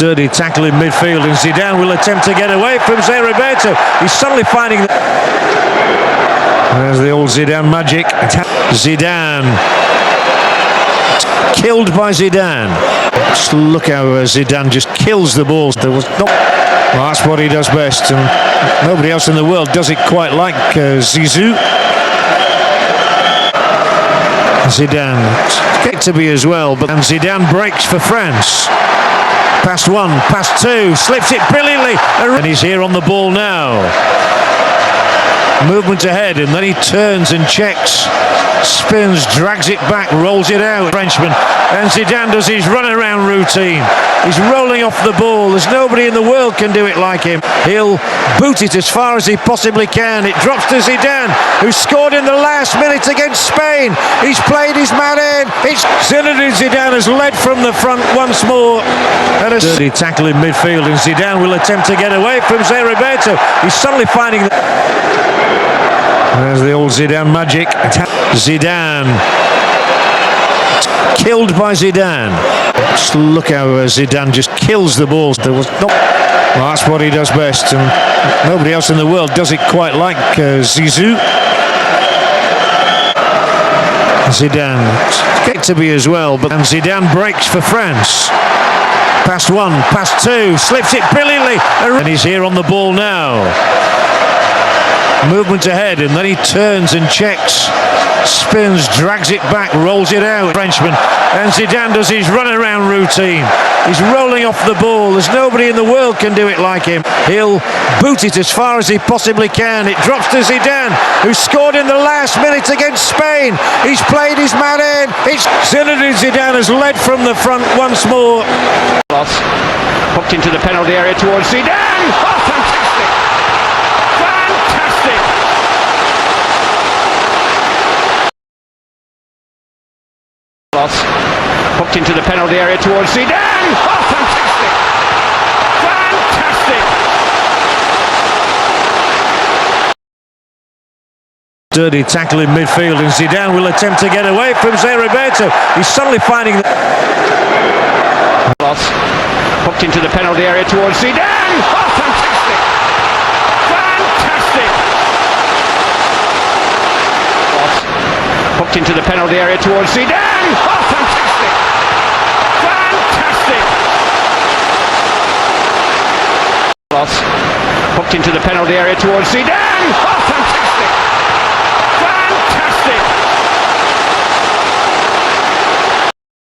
Dirty tackle in midfield, and Zidane will attempt to get away from Roberto. He's suddenly finding. There's the old Zidane magic. Zidane. Killed by Zidane. Just look how Zidane just kills the balls. There was not. Well, that's what he does best, and nobody else in the world does it quite like Zizou. Zidane, get to be as well, but and Zidane breaks for France. Past one, past two, slips it brilliantly, and he's here on the ball now. Movement ahead, and then he turns and checks, spins, drags it back, rolls it out. Frenchman, and Zidane does his run-around routine. He's rolling off the ball. There's nobody in the world can do it like him. He'll boot it as far as he possibly can. It drops to Zidane, who scored in the last minute against Spain. He's played his man in. It's Zinedine Zidane has led from the front once more. And a dirty tackle in midfield, and Zidane will attempt to get away from Roberto. He's suddenly finding. There's the old Zidane magic. Zidane. Killed by Zidane. Just look how Zidane just kills the balls. There was not. Well, that's what he does best, and nobody else in the world does it quite like Zizou. Zidane, get to be as well, but and Zidane breaks for France. Past one, past two, slips it brilliantly, and he's here on the ball now. Movement ahead, and then he turns and checks, spins, drags it back, rolls it out. Frenchman, and Zidane does his run-around routine. He's rolling off the ball. There's nobody in the world can do it like him. He'll boot it as far as he possibly can. It drops to Zidane, who scored in the last minute against Spain. He's played his man in. It's Zinedine Zidane has led from the front once more. Hooked into the penalty area towards Zidane. Oh, fantastic! Fantastic! Hooked into the penalty area towards Zidane. Oh, fantastic! Fantastic! Dirty tackle in midfield, and Zidane will attempt to get away from Roberto. He's suddenly finding. Hooked into the penalty area towards Zidane. Oh, fantastic! Fantastic! Hooked into the penalty area towards Zidane. Oh, fantastic! Fantastic! Hooked into the penalty area towards Zidane. Oh, fantastic!